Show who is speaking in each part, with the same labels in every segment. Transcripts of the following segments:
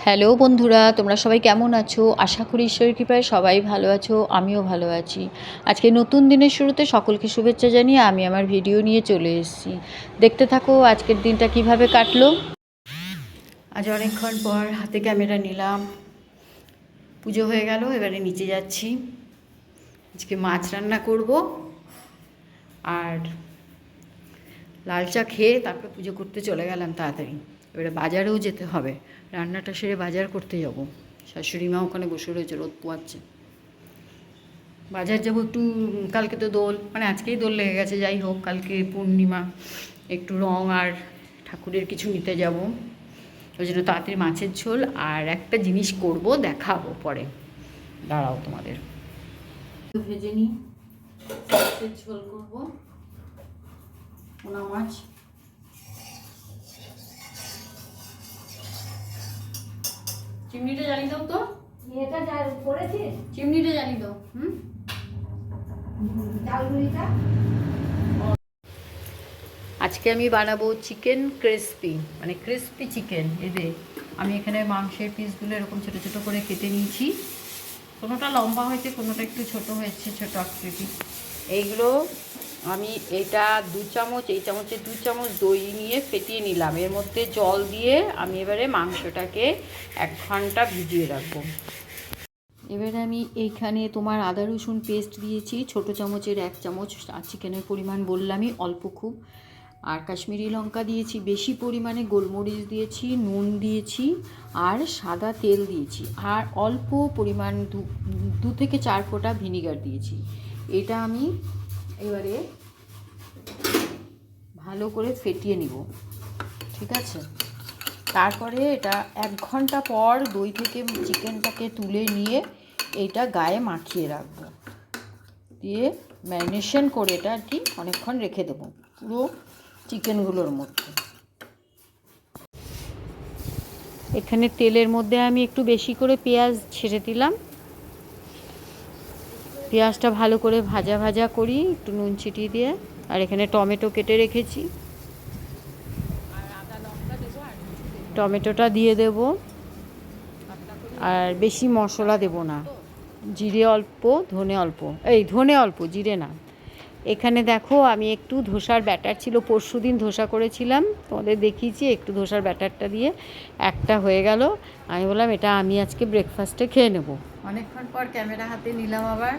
Speaker 1: Hello বন্ধুরা, তোমরা সবাই কেমন আছো? আশা করি ঈশ্বরের কৃপায় সবাই ভালো আছো, আমিও ভালো আছি। আজকে নতুন দিনের শুরুতে সকলকে শুভেচ্ছা জানিয়ে আমি আমার ভিডিও নিয়ে চলে এসেছি। দেখতে থাকো আজকের দিনটা কিভাবে কাটলো। আজ অনেকক্ষণ পর হাতে ক্যামেরা নিলাম। পুজো হয়ে গেল, এবারে নিচে যাচ্ছি। আজকে মাছ রান্না করব আর লাল চা খেয়ে তারপরে পুজো করতে চলে গেলাম তাড়াতাড়ি। এবারে বাজারেও যেতে হবে, রান্নাটা সেরে বাজার করতে যাব। শাশুড়ি মা ওখানে বসে রয়েছে, রোদ পোয়াচ্ছে। বাজার যাবো একটু, কালকে তো দোল, মানে আজকেই দোল লেগে গেছে, যাই হোক কালকে পূর্ণিমা, একটু রং আর ঠাকুরের কিছু নিতে যাব। ওই জন্য তাড়াতাড়ি মাছের ঝোল আর একটা জিনিস করব, দেখাবো পরে, দাঁড়াও তোমাদের। ভেজে নিই, মাছের ঝোল করবো, পোনা মাছ। চিমনিটা জ্বালিয়ে দাও তো,
Speaker 2: এটা যা করেছি
Speaker 1: চিমনিটা জ্বালিয়ে দাও।
Speaker 2: ডালগুলিটা
Speaker 1: আজকে আমি বানাবো চিকেন ক্রিসপি, মানে ক্রিসপি চিকেন। এদের আমি এখানে মাংসের পিসগুলো এরকম ছোটো ছোটো করে কেটে নিয়েছি। কোনোটা লম্বা হয়েছে, কোনোটা একটু ছোট হয়েছে, ছোটো আকৃতি। এইগুলো আমি এটা 2 চামচ, এই চামচে 2 চামচ দই নিয়ে ফেটিয়ে নিলাম। এর মধ্যে জল দিয়ে আমি এবারে মাংসটাকে 1 ঘন্টা ভিজিয়ে রাখবো। এবারে আমি এইখানে তোমার আদা রসুন পেস্ট দিয়েছি ছোটো চামচের 1 চামচ, আর চিকেনের পরিমাণ বললামই অল্প খুব। আর কাশ্মীরি লঙ্কা দিয়েছি বেশি পরিমাণে, গোলমরিচ দিয়েছি, নুন দিয়েছি আর সাদা তেল দিয়েছি, আর অল্প পরিমাণ 2 থেকে 4 ফোঁটা ভিনিগার দিয়েছি। এটা আমি এবারে ভালো করে ফেটিয়ে নিব, ঠিক আছে? তারপরে এটা 1 ঘন্টা পর দই থেকে চিকেনটাকে তুলে নিয়ে এইটা গায়ে মাখিয়ে রাখবো, দিয়ে ম্যারিনেশন করে এটা আর কি অনেকক্ষণ রেখে দেবো পুরো চিকেনগুলোর মধ্যে। এখানে তেলের মধ্যে আমি একটু বেশি করে পেঁয়াজ ছেড়ে দিলাম। পেঁয়াজটা ভালো করে ভাজা ভাজা করি একটু নুন ছিটিয়ে দিয়ে। আর এখানে টমেটো কেটে রেখেছি, টমেটোটা দিয়ে দেব। আর বেশি মশলা দেব না, জিরে অল্প, ধনে অল্প, ধনে অল্প, জিরে না। এখানে দেখো আমি একটু ধোসার ব্যাটার ছিল, পরশুদিন ধোসা করেছিলাম, তোমাদের দেখিয়েছি, একটু ধোসার ব্যাটারটা দিয়ে একটা হয়ে গেল। আমি বললাম এটা আমি আজকে ব্রেকফাস্টে খেয়ে নেব। অনেকক্ষণ পর ক্যামেরা হাতে নিলাম আবার।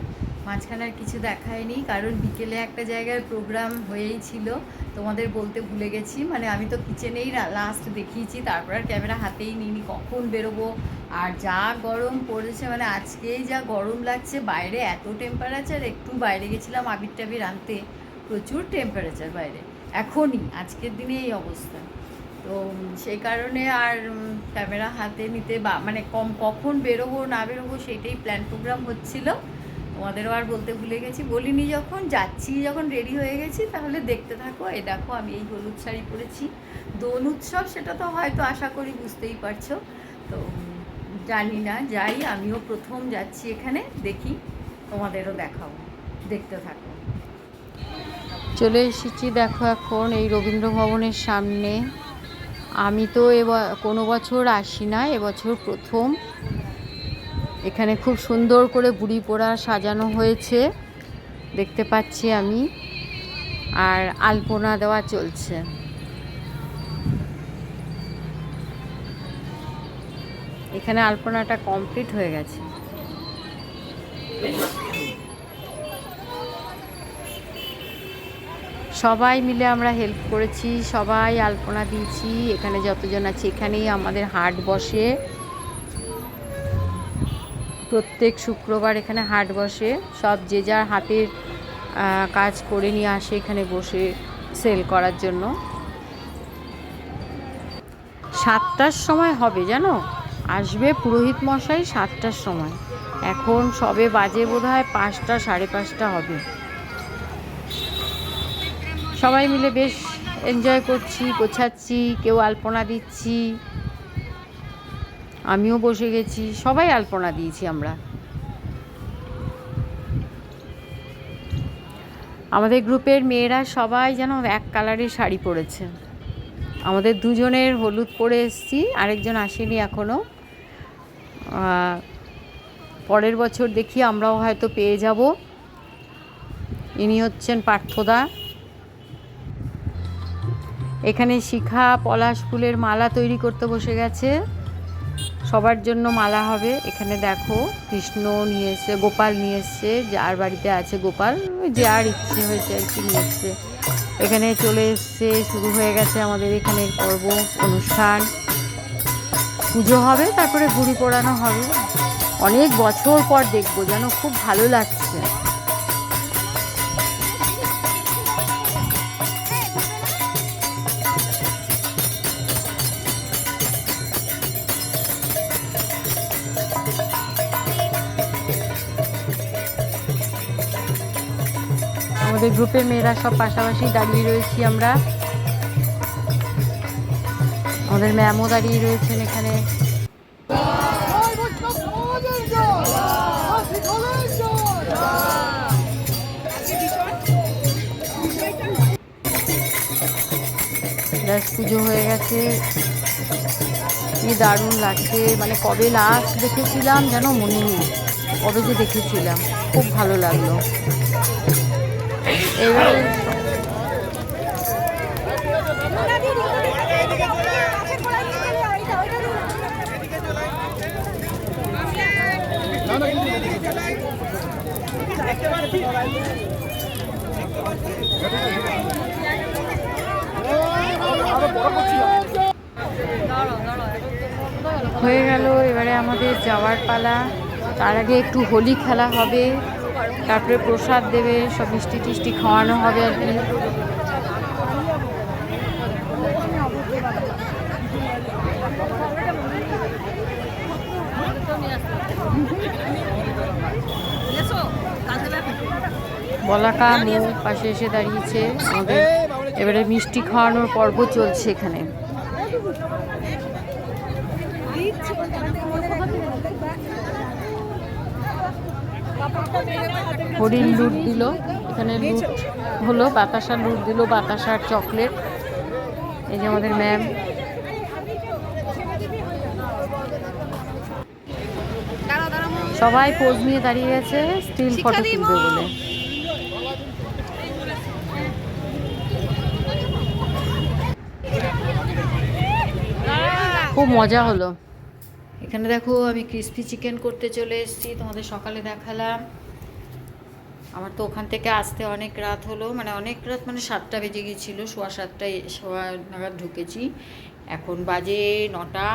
Speaker 1: মাঝখানে আর কিছু দেখায়নি, কারণ বিকেলে একটা জায়গায় প্রোগ্রাম হয়েই ছিল, তোমাদের বলতে ভুলে গেছি। মানে আমি তো কিচেনেই লাস্ট দেখিয়েছি, তারপর আর ক্যামেরা হাতেই নিইনি, কখন বেরোবো। আর যা গরম পড়েছে, মানে আজকেই যা গরম লাগছে, বাইরে এত টেম্পারেচার। একটু বাইরে গেছিলাম আবির টাবির আনতে, প্রচুর টেম্পারেচার বাইরে এখনই, আজকের দিনে এই অবস্থা। তো সেই কারণে আর ক্যামেরা হাতে নিতে মানে কখন বেরোবো না বেরোবো সেইটাই প্ল্যান প্রোগ্রাম হচ্ছিল। তোমাদেরও আর বলতে ভুলে গেছি, বলিনি। যখন যাচ্ছি, যখন রেডি হয়ে গেছি, তাহলে দেখতে থাকো। এই দেখো আমি এই হলুদ শাড়ি পরেছি, দোল উৎসব, সেটা তো হয়তো আশা করি বুঝতেই পারছো। তো জানি না, যাই, আমিও প্রথম যাচ্ছি এখানে, দেখি, তোমাদেরও দেখাও, দেখতে থাকো। চলে এসেছি দেখো এখন এই রবীন্দ্র ভবনের সামনে। আমি তো কোনো বছর আসি না, এবছর প্রথম। এখানে খুব সুন্দর করে বুড়ি পোড়া সাজানো হয়েছে, দেখতে পাচ্ছি আমি, আর আলপনা দেওয়া চলছে। এখানে আলপনাটা কমপ্লিট হয়ে গেছে। সবাই মিলে আমরা হেল্প করেছি, সবাই আলপনা দিয়েছি। এখানে যতজন আছে, এখানেই আমাদের হাট বসে, প্রত্যেক শুক্রবার এখানে হাট বসে। সব যে যার হাতের কাজ করে নিয়ে আসে এখানে বসে সেল করার জন্য। 7টার সময় হবে, জানো, আসবে পুরোহিত মশাই 7টার সময়। এখন সবে বাজে বোধহয় 5টা, 5:30 হবে। সবাই মিলে বেশ এনজয় করছি, গোছাচ্ছি, কেউ আলপনা দিচ্ছি, আমিও বসে গেছি, সবাই আলপনা দিয়েছি আমরা। আমাদের গ্রুপের মেয়েরা সবাই যেন এক কালারের শাড়ি পরেছে। আমাদের দুজনের হলুদ পরে এসেছি, আরেকজন আসেনি এখনও। পরের বছর দেখি আমরাও হয়তো পেয়ে যাব। ইনি হচ্ছেন পার্থদা। এখানে শিখা পলাশ ফুলের মালা তৈরি করতে বসে গেছে, সবার জন্য মালা হবে। এখানে দেখো কৃষ্ণ নিয়ে এসছে, গোপাল নিয়ে এসছে, যার বাড়িতে আছে গোপাল, যার ইচ্ছে হয়েছে আর কি নিয়ে এসছে। এখানে চলে এসছে, শুরু হয়ে গেছে আমাদের এখানের পর্ব অনুষ্ঠান। পুজো হবে, তারপরে ঘুড়ি পোড়ানো হবে। অনেক বছর পর দেখবো, যেন খুব ভালো লাগছে। আমাদের গ্রুপের মেয়েরা সব পাশাপাশি দাঁড়িয়ে রয়েছি আমরা। আমাদের ম্যামও দাঁড়িয়ে রয়েছেন এখানে। পুজো হয়ে গেছে, কি দারুণ লাগছে। মানে কবে লাস্ট দেখেছিলাম যেন মনে নেই, কবে যে দেখেছিলাম, খুব ভালো লাগলো। এবারে হয়ে গেল, এবারে আমাদের যাওয়ার পালা। তার আগে একটু হোলি খেলা হবে, তারপরে প্রসাদ দেবে, সব মিষ্টি টিষ্টি খাওয়ানো হবে আর কি। বলাকা মেয়ে পাশে এসে দাঁড়িয়েছে আমাদের। এবারে মিষ্টি খাওয়ানোর পর্ব চলছে এখানে। হরিণ লুট দিল, এখানে লুট হলো, বাতাসা লুট দিল, বাতাসার চকলেট। এই যে আমাদের ম্যাম। সবাই পোজ নিয়ে দাঁড়িয়ে গেছে স্টিল ফটো তুলবে বলে। খুব মজা হলো। এখানে দেখো আমি ক্রিসপি চিকেন করতে চলে এসেছি, তোমাদের সকালে দেখালাম। আমার তো ওখান থেকে আসতে অনেক রাত হলো, মানে অনেক রাত মানে 7টা বেজে গিয়েছিলো, 7:15 নাগাদ ঢুকেছি। এখন বাজে 9টা।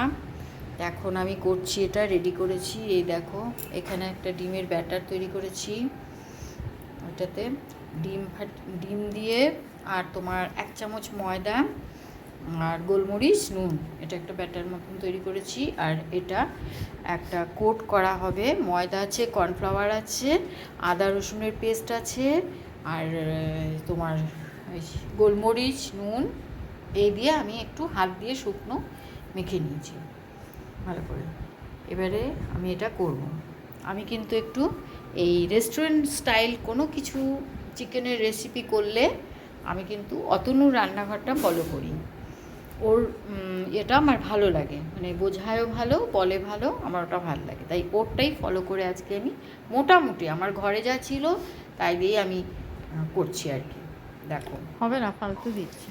Speaker 1: এখন আমি করছি, এটা রেডি করেছি। এই দেখো এখানে একটা ডিমের ব্যাটার তৈরি করেছি। ওটাতে ডিম দিয়ে আর তোমার 1 চামচ ময়দা আর গোলমরিচ নুন, এটা একটা ব্যাটার মতন তৈরি করেছি। আর এটা একটা কোট করা হবে। ময়দা আছে, কর্নফ্লাওয়ার আছে, আদা রসুনের পেস্ট আছে, আর তোমার গোলমরিচ নুন, এই দিয়ে আমি একটু হাত দিয়ে শুকনো মেখে নিয়েছি ভালো করে। এবারে আমি এটা করব। আমি কিন্তু একটু এই রেস্টুরেন্ট স্টাইল কোনো কিছু চিকেনের রেসিপি করলে আমি কিন্তু অতনুর রান্নাঘরটা ফলো করি। ওর এটা আমার ভালো লাগে, মানে বোঝায়ও ভালো, বলে ভালো, আমার ওটা ভালো লাগে, তাই ওরটাই ফলো করে আজকে আমি মোটামুটি আমার ঘরে যা ছিল তাই দিয়ে আমি করছি আর কি। দেখো হবে না, ফালতু দিচ্ছি।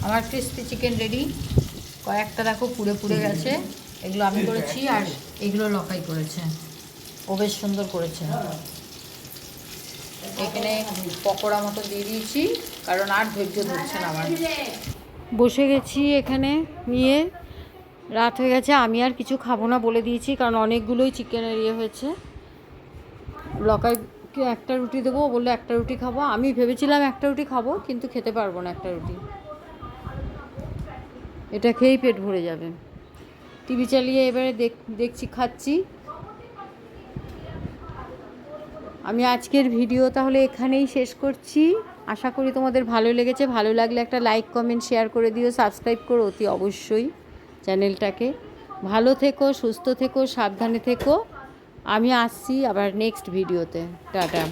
Speaker 1: আমার ক্রিসপি চিকেন রেডি। কয়েকটা দেখো পুড়ে পুড়ে গেছে, এগুলো আমি করেছি, আর এগুলো লকাই করেছে। ও বেশ সুন্দর করেছে। এখানে পকোড়া মতো দিয়ে দিয়েছি, কারণ আর ধৈর্য ধরছে না আমার। বসে গেছি এখানে নিয়ে, রাত হয়ে গেছে। আমি আর কিছু খাবো না বলে দিয়েছি, কারণ অনেকগুলোই চিকেনের ইয়ে হয়েছে। লকাইকে একটা রুটি দেবো, বললো একটা রুটি খাবো। আমি ভেবেছিলাম একটা রুটি খাবো, কিন্তু খেতে পারবো না একটা রুটি, এটা খেয়েই পেট ভরে যাবে। টিভি চালিয়ে এবারে দেখছি, খাচ্ছি। আমি আজকের ভিডিও তাহলে এখানেই শেষ করছি। আশা করি তোমাদের ভালো লেগেছে। ভালো লাগলে একটা লাইক, কমেন্ট, শেয়ার করে দিও, সাবস্ক্রাইব করো অতি অবশ্যই চ্যানেলটাকে। ভালো থেকো, সুস্থ থেকো, সাবধানে থেকো। আমি আসছি আবার নেক্সট ভিডিওতে। টাটা।